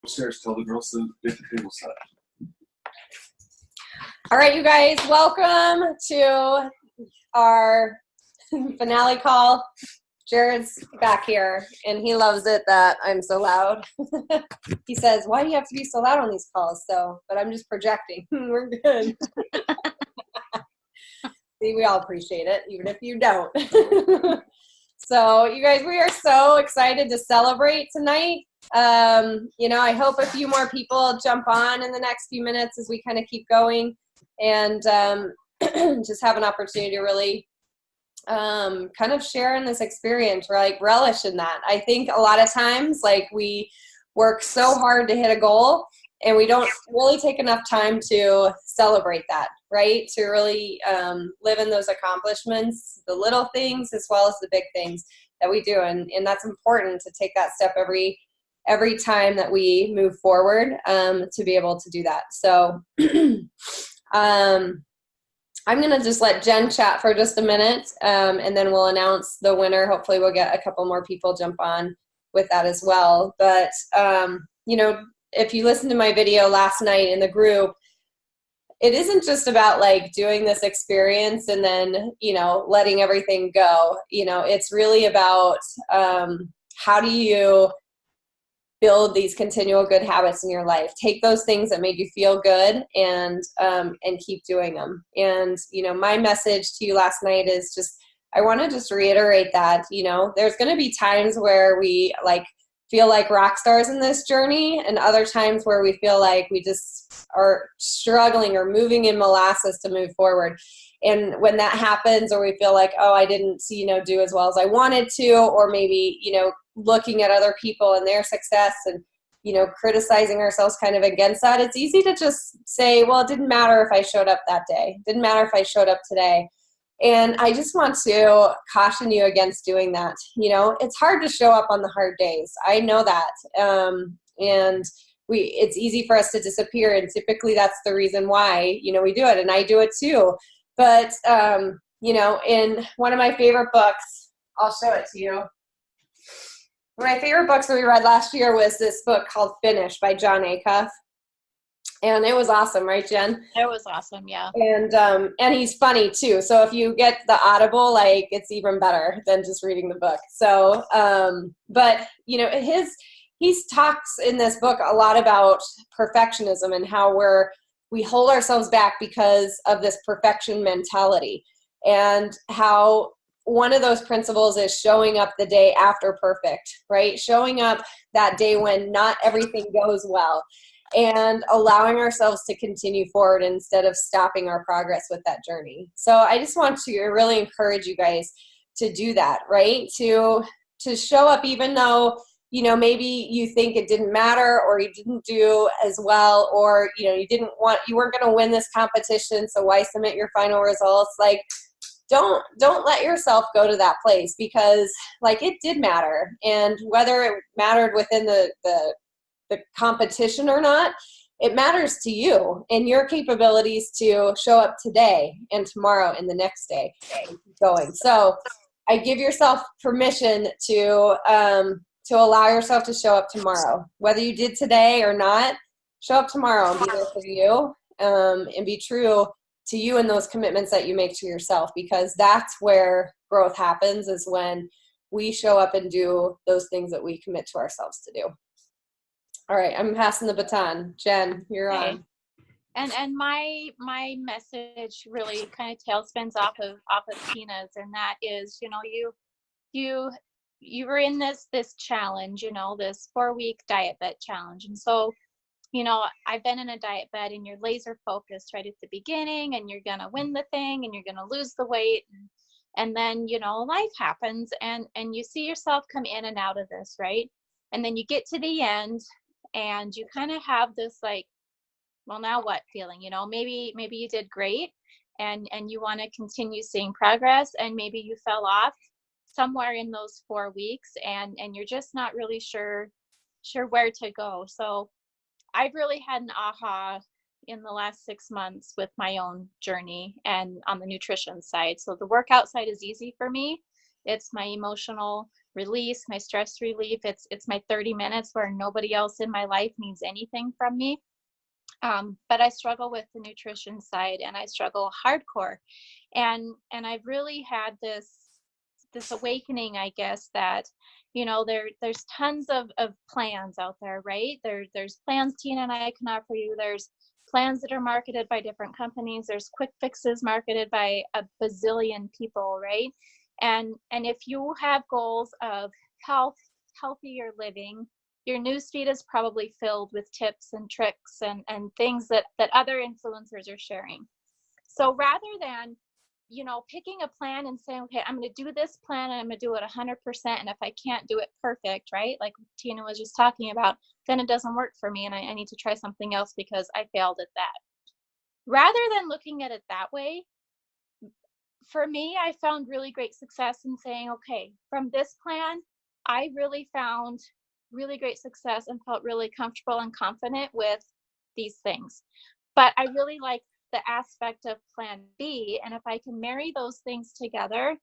Upstairs, tell the girls to get the table set. All right, you guys, welcome to our finale call. Jared's back here, and he loves it that I'm so loud. He says, why do you have to be so loud on these calls? But I'm just projecting. We're good. See, we all appreciate it, even if you don't. So, you guys, we are so excited to celebrate tonight. I hope a few more people jump on in the next few minutes as we kind of keep going and just have an opportunity to really kind of share in this experience, or like relish in that. I think a lot of times, like, we work so hard to hit a goal and we don't really take enough time to celebrate that, right? To really live in those accomplishments, the little things as well as the big things that we do. And that's important to take that step every time that we move forward to be able to do that. So I'm going to just let Jen chat for just a minute, and then we'll announce the winner. Hopefully we'll get a couple more people jump on with that as well. But, if you listened to my video last night in the group, it isn't just about like doing this experience and then, letting everything go. It's really about how do you build these continual good habits in your life. Take those things that make you feel good and keep doing them. And, my message to you last night is just, I want to just reiterate that, there's going to be times where we feel like rock stars in this journey, and other times where we feel like we just are struggling or moving in molasses to move forward. And when that happens, or we feel like, oh, I didn't, do as well as I wanted to, or maybe, looking at other people and their success and, criticizing ourselves kind of against that, it's easy to just say, well, it didn't matter if I showed up that day. It didn't matter if I showed up today. And I just want to caution you against doing that. It's hard to show up on the hard days. I know that. And it's easy for us to disappear. And typically that's the reason why, we do it. And I do it too. But, in one of my favorite books, I'll show it to you. One of my favorite books that we read last year was this book called Finish by Jon Acuff. And it was awesome, right, Jen? It was awesome, yeah. And he's funny too. So if you get the Audible, it's even better than just reading the book. So, but he talks in this book a lot about perfectionism and how we hold ourselves back because of this perfection mentality, and how one of those principles is showing up the day after perfect, right? Showing up that day when not everything goes well, and allowing ourselves to continue forward instead of stopping our progress with that journey. So I just want to really encourage you guys to do that, right? To show up even though, maybe you think it didn't matter, or you didn't do as well, or, you weren't going to win this competition, so why submit your final results? Don't let yourself go to that place, because it did matter. And whether it mattered within the competition or not, it matters to you and your capabilities to show up today and tomorrow and the next day and keep going. So I give yourself permission to allow yourself to show up tomorrow. Whether you did today or not, show up tomorrow and be there for you, and be true to you and those commitments that you make to yourself, because that's where growth happens, is when we show up and do those things that we commit to ourselves to do. All right, I'm passing the baton. Jen, you're on. And my message really kind of tailspins off of Tina's, and that is, you were in this challenge, this 4-week diet bed challenge. And so, I've been in a diet bed, and you're laser focused right at the beginning, and you're going to win the thing, and you're going to lose the weight. And then, life happens, and you see yourself come in and out of this, right? And then you get to the end, and you kind of have this well, now what feeling, maybe you did great, and you want to continue seeing progress, and maybe you fell off somewhere in those 4 weeks, and you're just not really sure where to go. So I've really had an aha in the last 6 months with my own journey and on the nutrition side. So the workout side is easy for me. It's my emotional release, my stress relief. It's my 30 minutes where nobody else in my life needs anything from me. But I struggle with the nutrition side, and I struggle hardcore. And I've really had this awakening, I guess, that, there's tons of plans out there, right? There's plans Tina and I can offer you. There's plans that are marketed by different companies. There's quick fixes marketed by a bazillion people, right? And if you have goals of health, healthier living, your newsfeed is probably filled with tips and tricks and things that other influencers are sharing. So rather than, picking a plan and saying, okay, I'm going to do this plan and I'm going to do it 100%. And if I can't do it perfect, right, like Tina was just talking about, then it doesn't work for me and I need to try something else because I failed at that. Rather than looking at it that way, for me, I found really great success in saying, okay, from this plan, I really found really great success and felt really comfortable and confident with these things. But I really like the aspect of plan B. And if I can marry those things together,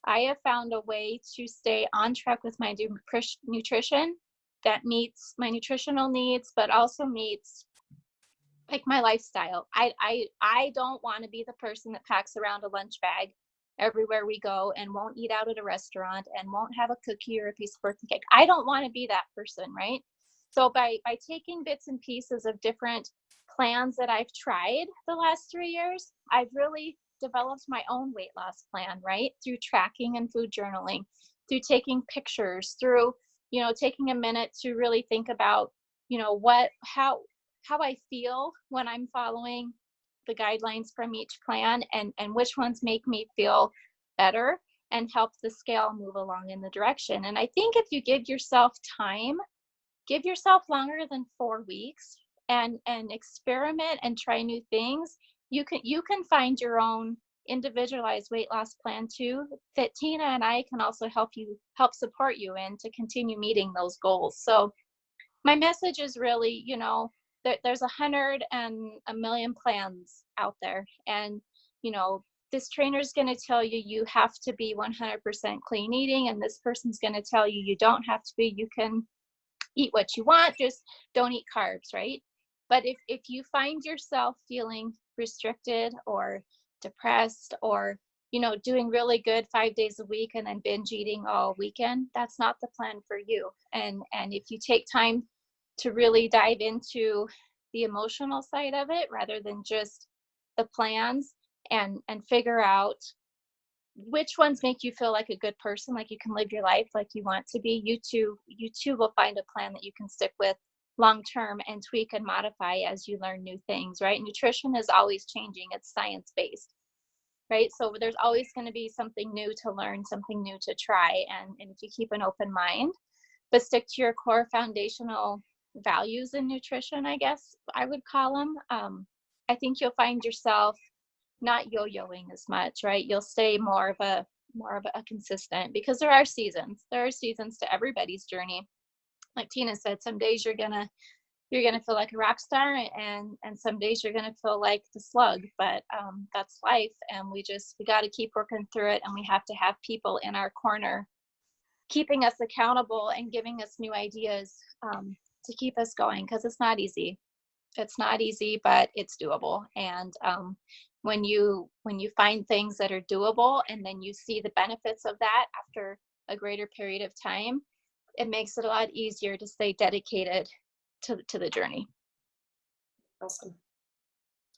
I have found a way to stay on track with my nutrition that meets my nutritional needs, but also meets like my lifestyle. I don't want to be the person that packs around a lunch bag everywhere we go and won't eat out at a restaurant and won't have a cookie or a piece of birthday cake. I don't want to be that person, right? So by taking bits and pieces of different plans that I've tried the last 3 years, I've really developed my own weight loss plan, right? Through tracking and food journaling, through taking pictures, through, taking a minute to really think about, how I feel when I'm following the guidelines from each plan and which ones make me feel better and help the scale move along in the direction. And I think if you give yourself time, give yourself longer than 4 weeks and experiment and try new things, you can find your own individualized weight loss plan too, that Tina and I can also help support you in to continue meeting those goals. So my message is really, there's 100 and a million plans out there. And, this trainer is going to tell you, you have to be 100% clean eating. And this person's going to tell you, you don't have to be, you can eat what you want, just don't eat carbs, right? But if you find yourself feeling restricted or depressed or, doing really good 5 days a week and then binge eating all weekend, that's not the plan for you. And if you take time to really dive into the emotional side of it rather than just the plans and figure out which ones make you feel like a good person, like you can live your life like you want to be, you too will find a plan that you can stick with long term and tweak and modify as you learn new things, right? Nutrition is always changing. It's science-based, right? So there's always going to be something new to learn, something new to try. And if you keep an open mind, but stick to your core foundational values in nutrition, I guess I would call them, I think you'll find yourself not yo-yoing as much, right? You'll stay more of a consistent, because there are seasons to everybody's journey. Like Tina said, some days you're gonna feel like a rock star, and some days you're gonna feel like the slug, but that's life, and we got to keep working through it, and we have to have people in our corner keeping us accountable and giving us new ideas to keep us going, because it's not easy, but it's doable. And when you find things that are doable and then you see the benefits of that after a greater period of time, it makes it a lot easier to stay dedicated to the journey. Awesome.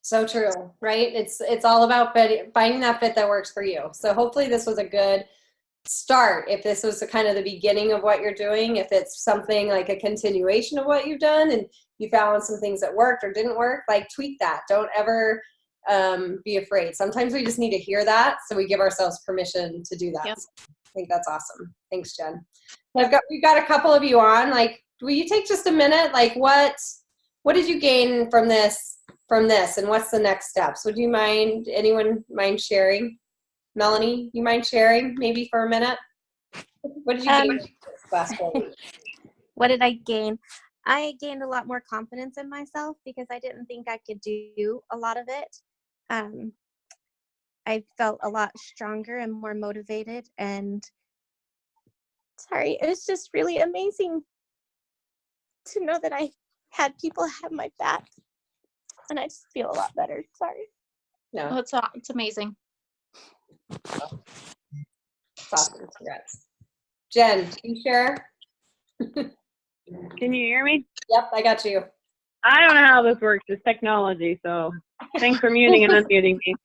So true, right? It's all about finding that fit that works for you. So hopefully this was a good start. If this was the kind of the beginning of what you're doing, if it's something like a continuation of what you've done and you found some things that worked or didn't work, like tweak that. Don't ever be afraid. Sometimes we just need to hear that, so we give ourselves permission to do that. Yep. So I think that's awesome. Thanks, Jen. We've got a couple of you on. Like, will you take just a minute? Like, what did you gain from this, and what's the next steps? Would you mind? Anyone mind sharing? Melanie, you mind sharing maybe for a minute? What did you gain this last 4 weeks? What did I gain? I gained a lot more confidence in myself because I didn't think I could do a lot of it. I felt a lot stronger and more motivated, and sorry, it was just really amazing to know that I had people have my back, and I just feel a lot better. Sorry. No, Oh, it's amazing. it's awesome. Congrats. Jen, can you share? Can you hear me? Yep, I got you. I don't know how this works. It's technology, so thanks for muting and unmuting me.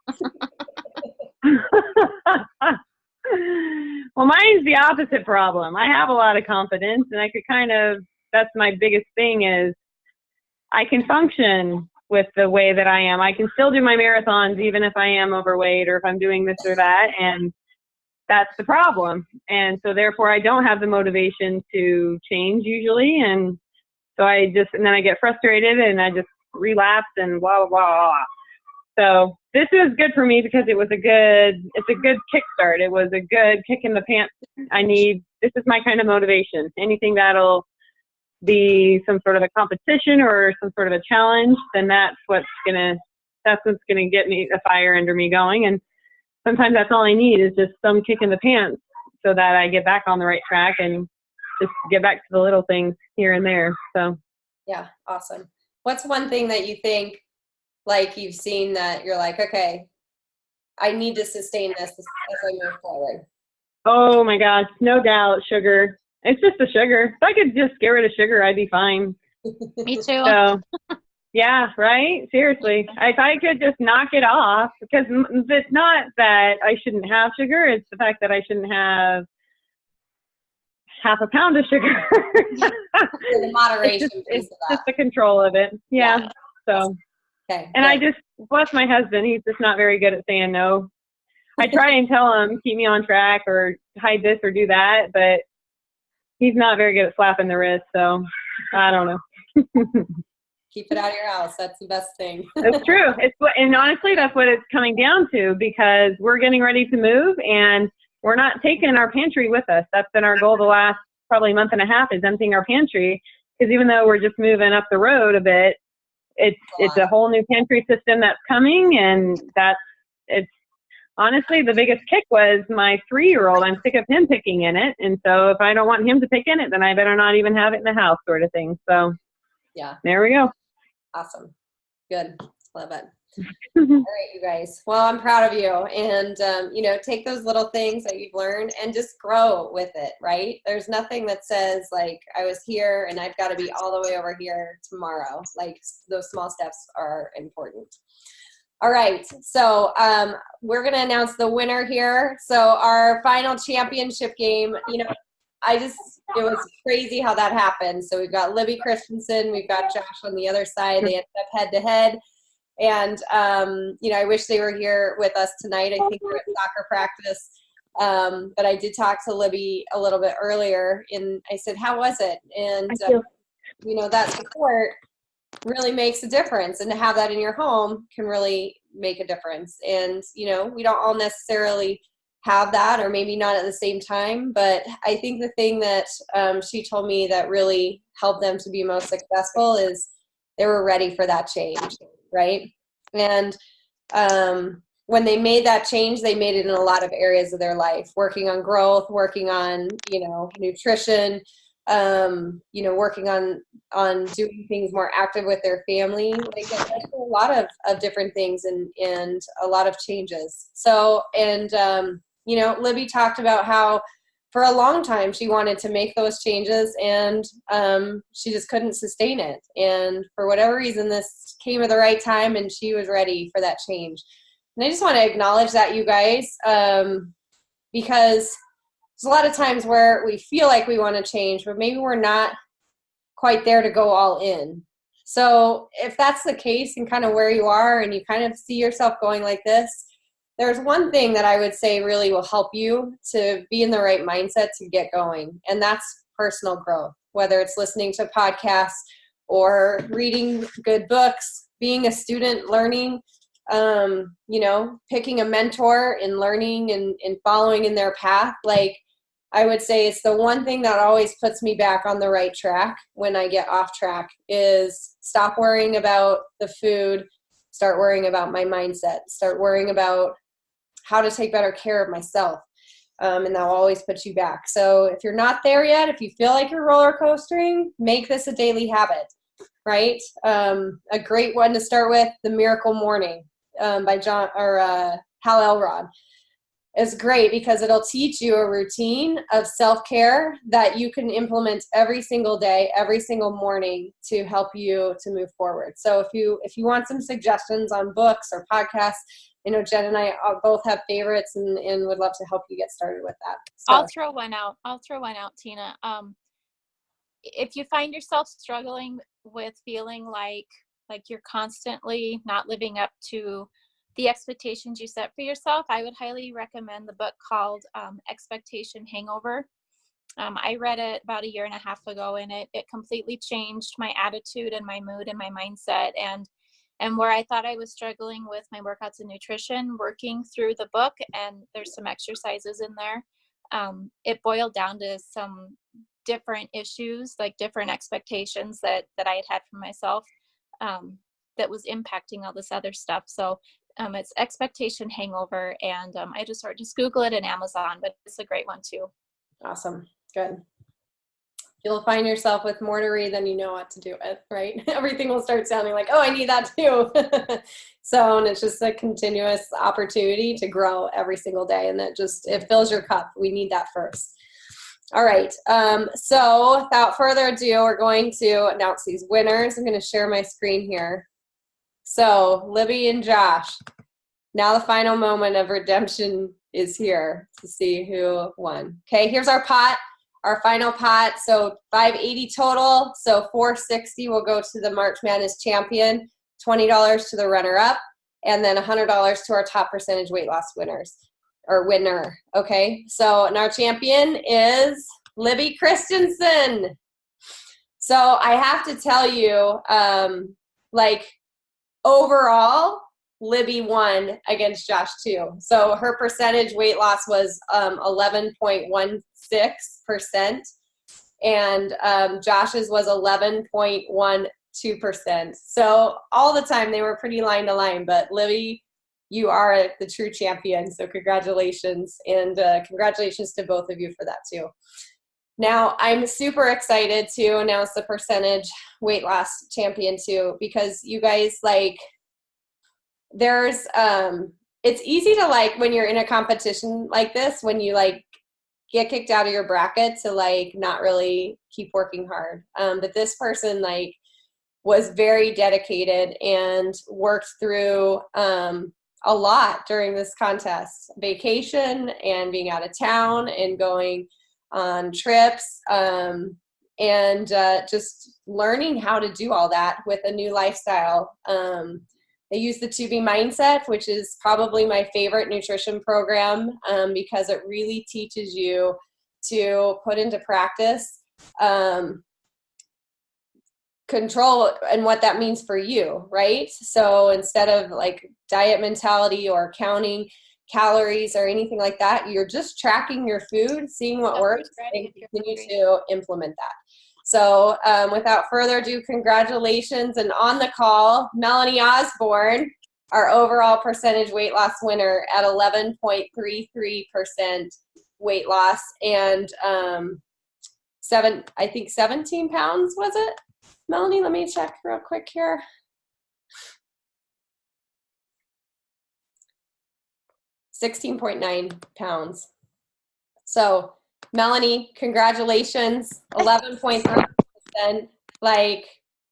Well, mine's the opposite problem. I have a lot of confidence, and I could that's my biggest thing is I can function with the way that I am. I can still do my marathons even if I am overweight or if I'm doing this or that, and that's the problem. And so therefore I don't have the motivation to change usually, and so and then I get frustrated and I just relapse and blah, blah, blah. So this is good for me because it's a good kickstart. It was a good kick in the pants. This is my kind of motivation. Anything that'll be some sort of a competition or some sort of a challenge, then that's what's gonna get me a fire under me going. And sometimes that's all I need is just some kick in the pants so that I get back on the right track and just get back to the little things here and there. So Yeah, awesome. What's one thing that you think, like you've seen that you're like, okay, I need to sustain this as I move forward? oh my gosh, no doubt, sugar. It's just the sugar. If I could just get rid of sugar, I'd be fine. Me too. So, yeah, right? Seriously. If I could just knock it off, because it's not that I shouldn't have sugar, it's the fact that I shouldn't have half a pound of sugar. The moderation it's piece of that. just the control of it. Yeah. So, Okay. and good. bless my husband, he's just not very good at saying no. I try and tell him, keep me on track or hide this or do that, but he's not very good at slapping the wrist, so I don't know. Keep it out of your house. That's the best thing. That's true. And honestly, that's what it's coming down to, because we're getting ready to move and we're not taking our pantry with us. That's been our goal the last probably month and a half, is emptying our pantry, because even though we're just moving up the road a bit, it's a whole new pantry system that's coming, and it's honestly the biggest kick was my 3-year-old. I'm sick of him picking in it, and so if I don't want him to pick in it, then I better not even have it in the house, sort of thing. So Yeah. there we go. Awesome. Good. Love it. All right, you guys. Well, I'm proud of you. And, take those little things that you've learned and just grow with it, right? There's nothing that says, like, I was here and I've got to be all the way over here tomorrow. Like, those small steps are important. All right. So we're going to announce the winner here. So our final championship game, it was crazy how that happened. So we've got Libby Christensen, we've got Josh on the other side. They ended up head to head. And, I wish they were here with us tonight. I think they're at soccer practice. But I did talk to Libby a little bit earlier, and I said, how was it? And, that support really makes a difference. And to have that in your home can really make a difference. And, we don't all necessarily have that, or maybe not at the same time. But I think the thing that she told me that really helped them to be most successful is they were ready for that change, right? And when they made that change, they made it in a lot of areas of their life, working on growth, working on, nutrition, working on doing things more active with their family. Like, a lot of different things and a lot of changes. So, and, Libby talked about how for a long time she wanted to make those changes, and she just couldn't sustain it. And for whatever reason, this came at the right time and she was ready for that change. And I just want to acknowledge that, you guys, because there's a lot of times where we feel like we want to change, but maybe we're not quite there to go all in. So if that's the case and kind of where you are and you kind of see yourself going like this, there's one thing that I would say really will help you to be in the right mindset to get going, and that's personal growth, whether it's listening to podcasts or reading good books, being a student, learning, picking a mentor and learning and following in their path. Like, I would say it's the one thing that always puts me back on the right track when I get off track is stop worrying about the food, start worrying about my mindset, start worrying about how to take better care of myself. and that will always put you back. So if you're not there yet, if you feel like you're roller coastering, make this a daily habit, right? A great one to start with, The Miracle Morning by Hal Elrod. Is great because it'll teach you a routine of self-care that you can implement every single day, every single morning to help you to move forward. So if you want some suggestions on books or podcasts, Jen and I both have favorites and would love to help you get started with that. So. I'll throw one out, Tina. If you find yourself struggling with feeling like you're constantly not living up to the expectations you set for yourself, I would highly recommend the book called Expectation Hangover. I read it about 1.5 years ago, and it completely changed my attitude and my mood and my mindset. And where I thought I was struggling with my workouts and nutrition, working through the book, and there's some exercises in there, it boiled down to some different issues, like different expectations that I had for myself that was impacting all this other stuff. So it's Expectation Hangover, and just Google it in Amazon, but it's a great one too. Awesome. Good. You'll find yourself with more to read than you know what to do with, right? Everything will start sounding like, oh, I need that too. So, and it's just a continuous opportunity to grow every single day, and it fills your cup. We need that first. All right. So without further ado, we're going to announce these winners. I'm going to share my screen here. So Libby and Josh, now the final moment of redemption is here to see who won. Okay, here's our pot, our final pot. So $580 total. So $460 will go to the March Madness champion, $20 to the runner-up, and then $100 to our top percentage weight loss winner. Okay, so and our champion is Libby Christensen. So I have to tell you, overall, Libby won against Josh too. So her percentage weight loss was 11.16%, and Josh's was 11.12%. So all the time they were pretty line to line, but Libby, you are the true champion. So congratulations, and congratulations to both of you for that too. Now, I'm super excited to announce the percentage weight loss champion too, because you guys, there's, it's easy to when you're in a competition like this, when you get kicked out of your bracket to not really keep working hard. But this person was very dedicated and worked through a lot during this contest, vacation and being out of town and going on trips, and just learning how to do all that with a new lifestyle. They use the 2B Mindset, which is probably my favorite nutrition program, because it really teaches you to put into practice control and what that means for you, right? So instead of diet mentality or counting calories or anything like that, you're just tracking your food, seeing what works, and continue to implement that. So without further ado, congratulations. And on the call, Melanie Osborne, our overall percentage weight loss winner at 11.33% weight loss, and 17 pounds, was it? Melanie, let me check real quick here. 16.9 pounds. So Melanie, congratulations, 11.3%.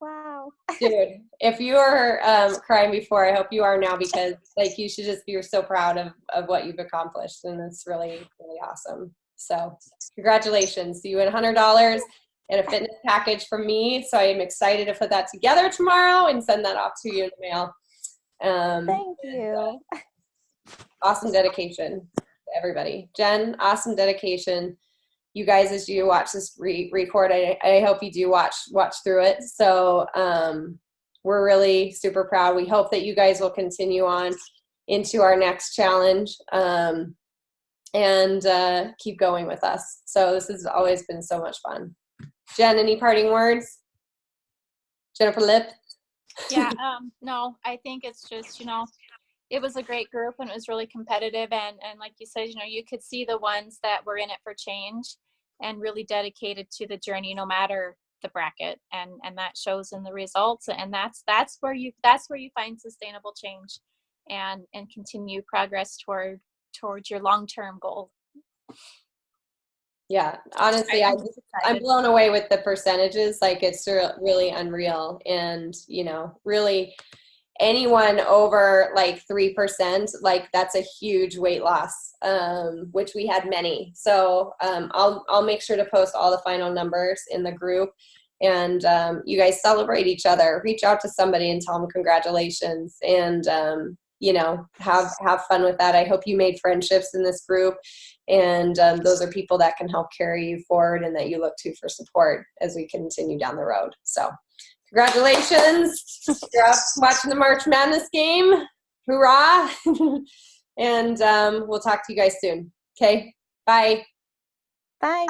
Wow. Dude, if you were crying before, I hope you are now, because you should just be so proud of what you've accomplished, and it's really, really awesome. So congratulations. You win $100 and a fitness package from me. So I am excited to put that together tomorrow and send that off to you in the mail. Thank you. Awesome dedication to everybody. Jen, awesome dedication. You guys, as you watch this record, I hope you do watch through it. So we're really super proud. We hope that you guys will continue on into our next challenge, and keep going with us. So this has always been so much fun. Jen, any parting words? Jennifer Lip? Yeah, no, I think it's just, it was a great group and it was really competitive. And like you said, you know, you could see the ones that were in it for change and really dedicated to the journey, no matter the bracket. And that shows in the results. And that's where you find sustainable change and continue progress towards your long-term goal. Yeah, honestly, I'm blown away with the percentages. Like, it's really unreal. And, you know, really anyone over like 3%, like, that's a huge weight loss, which we had many. So I'll make sure to post all the final numbers in the group. And you guys celebrate each other. Reach out to somebody and tell them congratulations. And you know, have fun with that. I hope you made friendships in this group, and those are people that can help carry you forward and that you look to for support as we continue down the road. So congratulations. You're up watching the March Madness game. Hoorah. And we'll talk to you guys soon. Okay, bye. Bye.